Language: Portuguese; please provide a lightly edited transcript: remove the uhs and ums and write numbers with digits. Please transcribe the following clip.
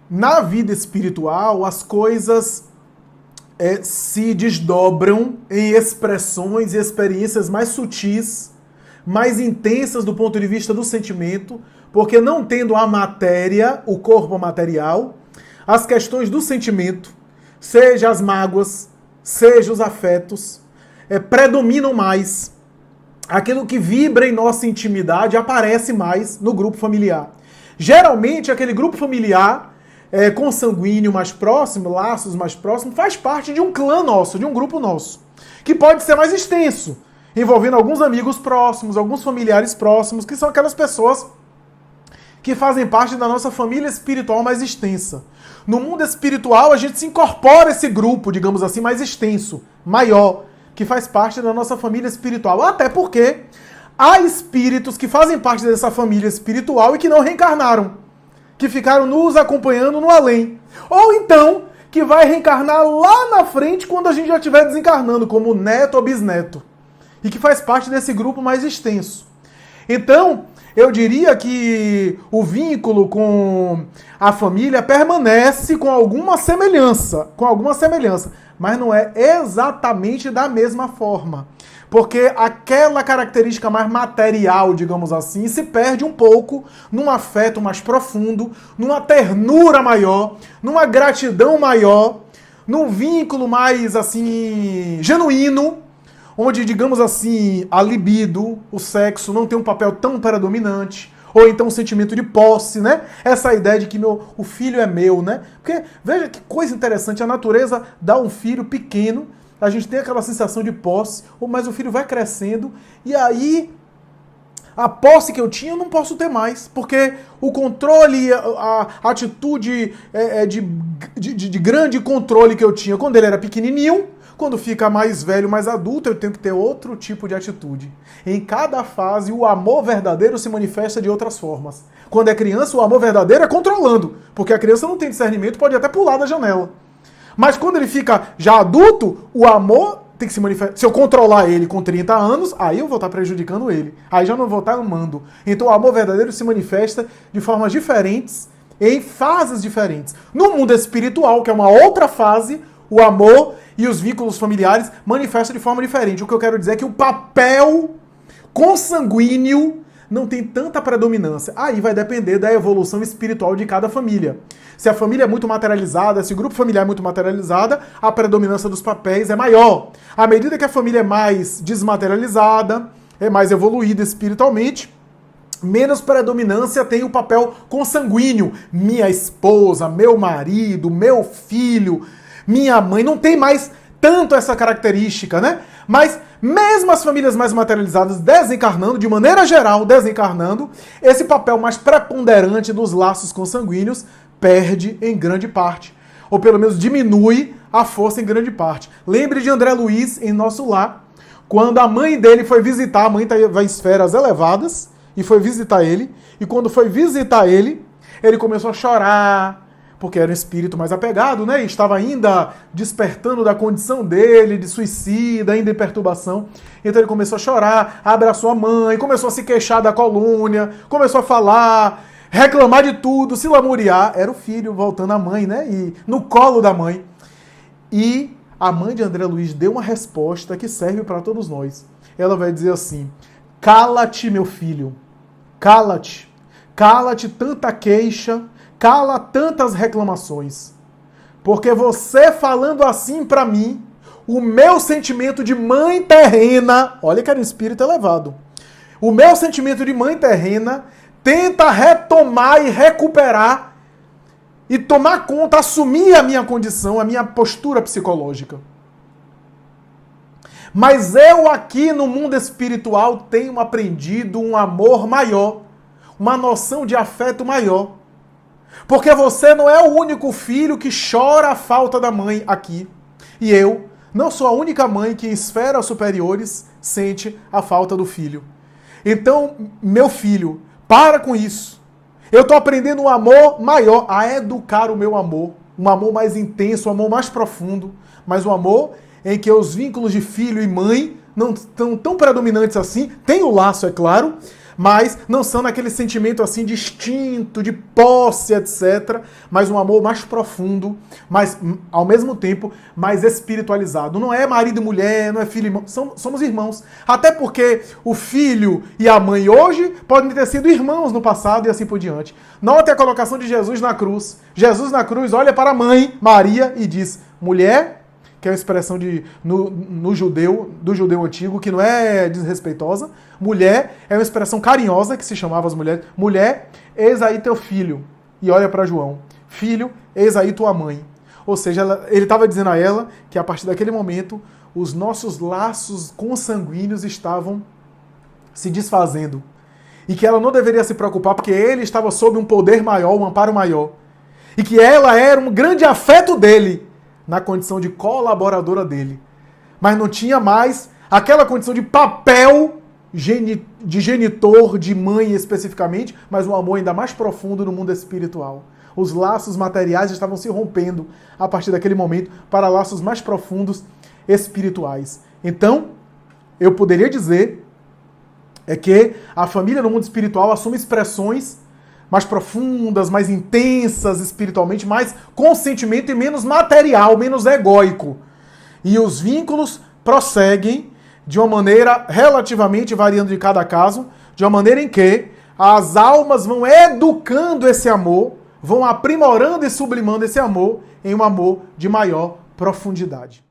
na vida espiritual as coisas se desdobram em expressões e experiências mais sutis, mais intensas do ponto de vista do sentimento, porque não tendo a matéria, o corpo material, as questões do sentimento, seja as mágoas, seja os afetos, predominam mais. Aquilo que vibra em nossa intimidade aparece mais no grupo familiar. Geralmente, aquele grupo familiar consanguíneo mais próximo, laços mais próximos, faz parte de um clã nosso, de um grupo nosso, que pode ser mais extenso, envolvendo alguns amigos próximos, alguns familiares próximos, que são aquelas pessoas que fazem parte da nossa família espiritual mais extensa. No mundo espiritual, a gente se incorpora a esse grupo, digamos assim, mais extenso, maior, que faz parte da nossa família espiritual. Até porque há espíritos que fazem parte dessa família espiritual e que não reencarnaram, que ficaram nos acompanhando no além. Ou então, que vai reencarnar lá na frente quando a gente já estiver desencarnando, como neto ou bisneto. E que faz parte desse grupo mais extenso. Então, eu diria que o vínculo com a família permanece com alguma semelhança, mas não é exatamente da mesma forma. Porque aquela característica mais material, digamos assim, se perde um pouco num afeto mais profundo, numa ternura maior, numa gratidão maior, num vínculo mais, assim, genuíno, onde, digamos assim, a libido, o sexo, não tem um papel tão predominante, ou então um sentimento de posse, né? Essa ideia de que o filho é meu, né? Porque, veja que coisa interessante, a natureza dá um filho pequeno, a gente tem aquela sensação de posse, mas o filho vai crescendo, e aí a posse que eu tinha eu não posso ter mais, porque o controle, a atitude de grande controle que eu tinha quando ele era pequenininho, quando fica mais velho, mais adulto, eu tenho que ter outro tipo de atitude. Em cada fase, o amor verdadeiro se manifesta de outras formas. Quando é criança, o amor verdadeiro é controlando, porque a criança não tem discernimento, pode até pular da janela. Mas quando ele fica já adulto, o amor tem que se manifestar. Se eu controlar ele com 30 anos, aí eu vou estar prejudicando ele. Aí já não vou estar amando. Então o amor verdadeiro se manifesta de formas diferentes, em fases diferentes. No mundo espiritual, que é uma outra fase, o amor e os vínculos familiares manifestam de forma diferente. O que eu quero dizer é que o papel consanguíneo não tem tanta predominância. Aí vai depender da evolução espiritual de cada família. Se a família é muito materializada, se o grupo familiar é muito materializada, a predominância dos papéis é maior. À medida que a família é mais desmaterializada, é mais evoluída espiritualmente, menos predominância tem o papel consanguíneo. Minha esposa, meu marido, meu filho, minha mãe, não tem mais tanto essa característica, né? Mas mesmo as famílias mais materializadas desencarnando, de maneira geral, desencarnando, esse papel mais preponderante dos laços consanguíneos perde em grande parte. Ou pelo menos diminui a força em grande parte. Lembre de André Luiz em Nosso Lar, quando a mãe dele foi visitar, a mãe estava em esferas elevadas, e foi visitar ele, e quando foi visitar ele começou a chorar, porque era um espírito mais apegado, né? E estava ainda despertando da condição dele, de suicida, ainda em perturbação. Então ele começou a chorar, abraçou a mãe, começou a se queixar da colúnia, começou a falar, reclamar de tudo, se lamuriar. Era o filho voltando à mãe, né? E no colo da mãe. E a mãe de André Luiz deu uma resposta que serve para todos nós. Ela vai dizer assim: cala-te, meu filho, cala-te. Cala-te tanta queixa, cala tantas reclamações. Porque você falando assim para mim, o meu sentimento de mãe terrena, olha que era um espírito elevado, o meu sentimento de mãe terrena tenta retomar e recuperar e tomar conta, assumir a minha condição, a minha postura psicológica. Mas eu aqui no mundo espiritual tenho aprendido um amor maior, uma noção de afeto maior. Porque você não é o único filho que chora a falta da mãe aqui. E eu não sou a única mãe que em esferas superiores sente a falta do filho. Então, meu filho, para com isso. Eu estou aprendendo um amor maior, a educar o meu amor. Um amor mais intenso, um amor mais profundo. Mas um amor em que os vínculos de filho e mãe não estão tão predominantes assim. Tem o laço, é claro, mas não são naquele sentimento assim de instinto, de posse, etc. Mas um amor mais profundo, mas ao mesmo tempo mais espiritualizado. Não é marido e mulher, não é filho e irmão, somos irmãos. Até porque o filho e a mãe hoje podem ter sido irmãos no passado e assim por diante. Note a colocação de Jesus na cruz. Jesus na cruz olha para a mãe, Maria, e diz: mulher, que é uma expressão do judeu antigo, que não é desrespeitosa. Mulher é uma expressão carinhosa, que se chamava as mulheres. Mulher, eis aí teu filho. E olha para João. Filho, eis aí tua mãe. Ou seja, ele estava dizendo a ela que a partir daquele momento, os nossos laços consanguíneos estavam se desfazendo. E que ela não deveria se preocupar, porque ele estava sob um poder maior, um amparo maior. E que ela era um grande afeto dele, na condição de colaboradora dele. Mas não tinha mais aquela condição de papel de genitor, de mãe especificamente, mas um amor ainda mais profundo no mundo espiritual. Os laços materiais estavam se rompendo a partir daquele momento para laços mais profundos espirituais. Então, eu poderia dizer que a família no mundo espiritual assume expressões mais profundas, mais intensas espiritualmente, mais com sentimento e menos material, menos egóico. E os vínculos prosseguem de uma maneira relativamente variando de cada caso, de uma maneira em que as almas vão educando esse amor, vão aprimorando e sublimando esse amor em um amor de maior profundidade.